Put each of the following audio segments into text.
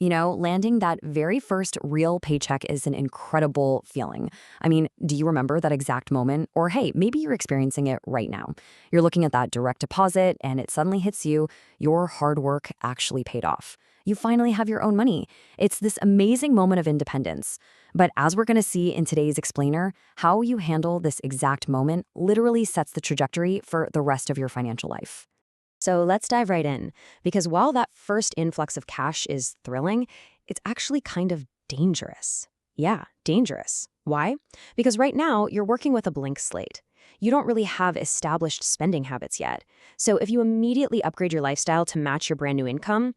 Landing that very first real paycheck is an incredible feeling. I mean, do you remember that exact moment? Or hey, maybe you're experiencing it right now. You're looking at that direct deposit and it suddenly hits you. Your hard work actually paid off. You finally have your own money. It's this amazing moment of independence. But as we're going to see in today's explainer, how you handle this exact moment literally sets the trajectory for the rest of your financial life. So let's dive right in, because while that first influx of cash is thrilling, it's actually kind of dangerous. Yeah, dangerous. Why? Because right now, you're working with a blank slate. You don't really have established spending habits yet. So if you immediately upgrade your lifestyle to match your brand new income,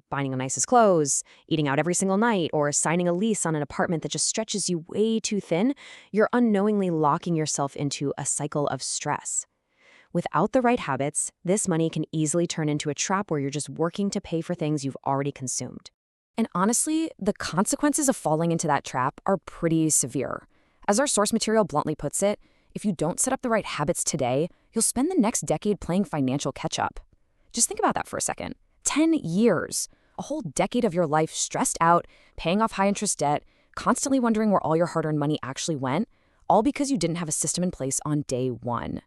buying the nicest clothes, eating out every single night, or signing a lease on an apartment that just stretches you way too thin, you're unknowingly locking yourself into a cycle of stress. Without the right habits, this money can easily turn into a trap where you're just working to pay for things you've already consumed. And honestly, the consequences of falling into that trap are pretty severe. As our source material bluntly puts it, if you don't set up the right habits today, you'll spend the next decade playing financial catch-up. Just think about that for a second. 10 years, a whole decade of your life stressed out, paying off high-interest debt, constantly wondering where all your hard-earned money actually went, all because you didn't have a system in place on day one.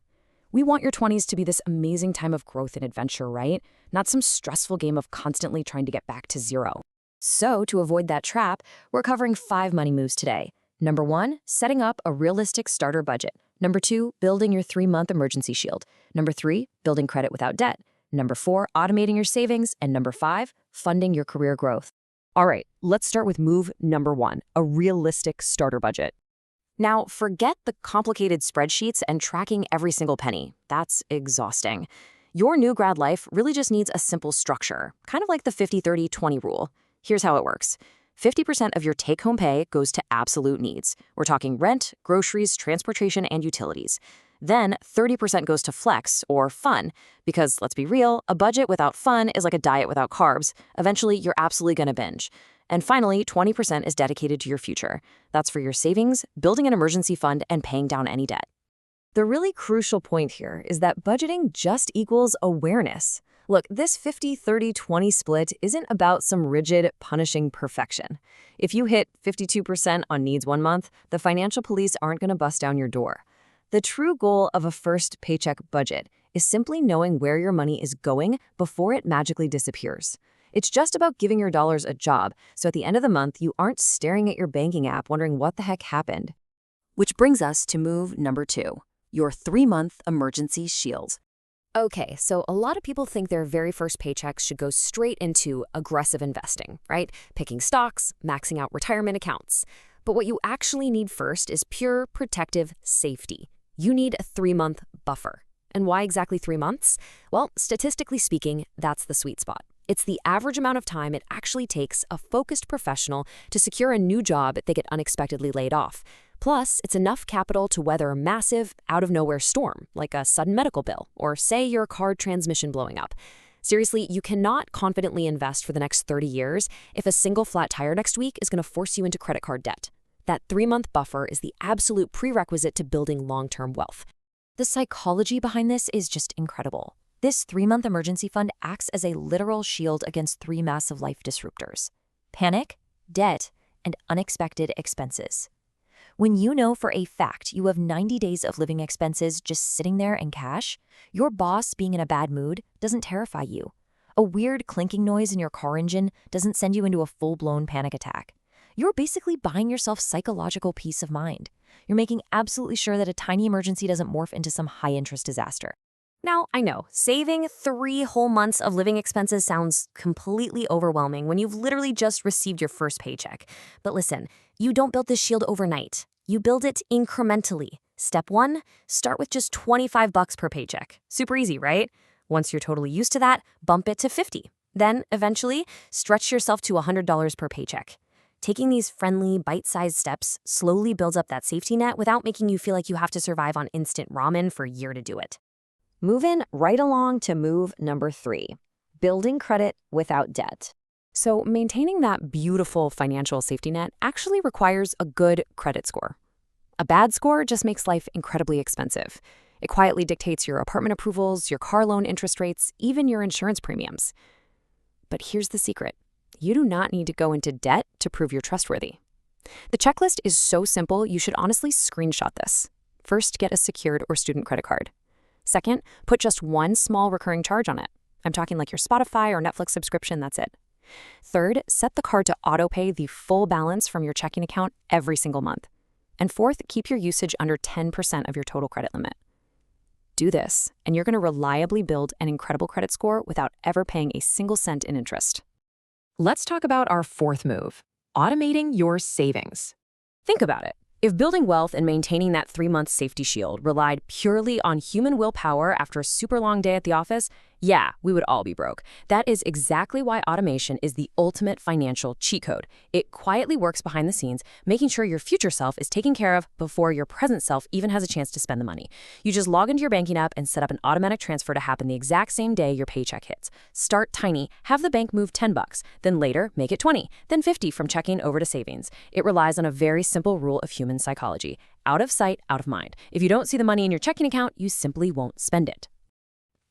We want your 20s to be this amazing time of growth and adventure, right? Not some stressful game of constantly trying to get back to zero. So, to avoid that trap, we're covering 5 money moves today. Number 1, setting up a realistic starter budget. Number 2, building your 3-month emergency shield. Number 3, building credit without debt. Number 4, automating your savings. And number 5, funding your career growth. All right, let's start with move number 1, a realistic starter budget. Now, forget the complicated spreadsheets and tracking every single penny. That's exhausting. Your new grad life really just needs a simple structure, kind of like the 50-30-20 rule. Here's how it works. 50% of your take-home pay goes to absolute needs. We're talking rent, groceries, transportation, and utilities. Then 30% goes to flex, or fun, because let's be real, a budget without fun is like a diet without carbs. Eventually, you're absolutely going to binge. And finally, 20% is dedicated to your future. That's for your savings, building an emergency fund, and paying down any debt. The really crucial point here is that budgeting just equals awareness. Look, this 50-30-20 split isn't about some rigid, punishing perfection. If you hit 52% on needs one month, the financial police aren't going to bust down your door. The true goal of a first paycheck budget is simply knowing where your money is going before it magically disappears. It's just about giving your dollars a job, so at the end of the month, you aren't staring at your banking app wondering what the heck happened. Which brings us to move number 2, your 3-month emergency shield. Okay, so a lot of people think their very first paychecks should go straight into aggressive investing, right? Picking stocks, maxing out retirement accounts. But what you actually need first is pure protective safety. You need a 3-month buffer. And why exactly 3 months? Well, statistically speaking, that's the sweet spot. It's the average amount of time it actually takes a focused professional to secure a new job if they get unexpectedly laid off. Plus, it's enough capital to weather a massive, out-of-nowhere storm, like a sudden medical bill, or say your car transmission blowing up. Seriously, you cannot confidently invest for the next 30 years if a single flat tire next week is going to force you into credit card debt. That 3-month buffer is the absolute prerequisite to building long-term wealth. The psychology behind this is just incredible. This 3-month emergency fund acts as a literal shield against 3 massive life disruptors: panic, debt, and unexpected expenses. When you know for a fact you have 90 days of living expenses just sitting there in cash, your boss being in a bad mood doesn't terrify you. A weird clinking noise in your car engine doesn't send you into a full-blown panic attack. You're basically buying yourself psychological peace of mind. You're making absolutely sure that a tiny emergency doesn't morph into some high-interest disaster. Now, I know, saving 3 whole months of living expenses sounds completely overwhelming when you've literally just received your first paycheck. But listen, you don't build this shield overnight. You build it incrementally. Step 1, start with just $25 per paycheck. Super easy, right? Once you're totally used to that, bump it to $50. Then, eventually, stretch yourself to $100 per paycheck. Taking these friendly, bite-sized steps slowly builds up that safety net without making you feel like you have to survive on instant ramen for a year to do it. Moving right along to move number 3, building credit without debt. So maintaining that beautiful financial safety net actually requires a good credit score. A bad score just makes life incredibly expensive. It quietly dictates your apartment approvals, your car loan interest rates, even your insurance premiums. But here's the secret. You do not need to go into debt to prove you're trustworthy. The checklist is so simple, you should honestly screenshot this. First, get a secured or student credit card. Second, put just one small recurring charge on it. I'm talking like your Spotify or Netflix subscription, that's it. Third, set the card to auto-pay the full balance from your checking account every single month. And fourth, keep your usage under 10% of your total credit limit. Do this, and you're going to reliably build an incredible credit score without ever paying a single cent in interest. Let's talk about our fourth move, automating your savings. Think about it. If building wealth and maintaining that 3-month safety shield relied purely on human willpower after a super long day at the office, yeah, we would all be broke. That is exactly why automation is the ultimate financial cheat code. It quietly works behind the scenes, making sure your future self is taken care of before your present self even has a chance to spend the money. You just log into your banking app and set up an automatic transfer to happen the exact same day your paycheck hits. Start tiny, have the bank move $10, then later make it 20, then 50 from checking over to savings. It relies on a very simple rule of human psychology. Out of sight, out of mind. If you don't see the money in your checking account, you simply won't spend it.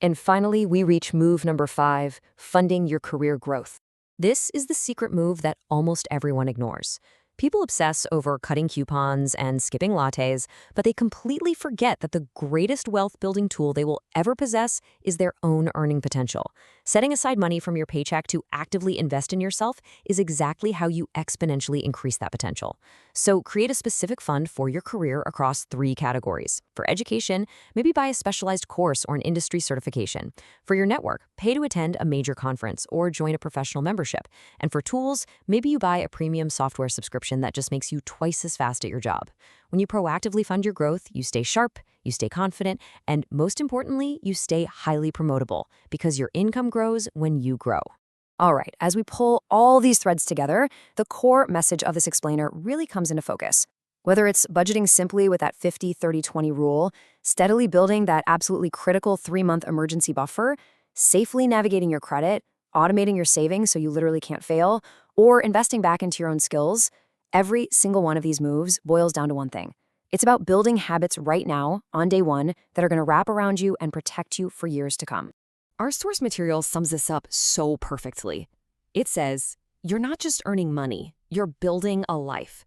And finally, we reach move number 5, funding your career growth. This is the secret move that almost everyone ignores. People obsess over cutting coupons and skipping lattes, but they completely forget that the greatest wealth-building tool they will ever possess is their own earning potential. Setting aside money from your paycheck to actively invest in yourself is exactly how you exponentially increase that potential. So create a specific fund for your career across 3 categories. For education, maybe buy a specialized course or an industry certification. For your network, pay to attend a major conference or join a professional membership. And for tools, maybe you buy a premium software subscription that just makes you twice as fast at your job. When you proactively fund your growth, you stay sharp, you stay confident, and most importantly, you stay highly promotable because your income grows when you grow. All right, as we pull all these threads together, the core message of this explainer really comes into focus. Whether it's budgeting simply with that 50-30-20 rule, steadily building that absolutely critical 3-month emergency buffer, safely navigating your credit, automating your savings so you literally can't fail, or investing back into your own skills, every single one of these moves boils down to one thing. It's about building habits right now, on day one, that are going to wrap around you and protect you for years to come. Our source material sums this up so perfectly. It says, you're not just earning money, you're building a life.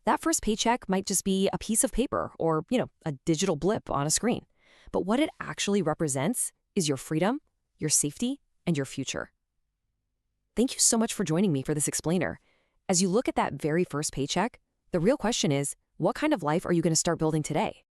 That first paycheck might just be a piece of paper or, a digital blip on a screen. But what it actually represents is your freedom, your safety, and your future. Thank you so much for joining me for this explainer. As you look at that very first paycheck, the real question is, what kind of life are you going to start building today?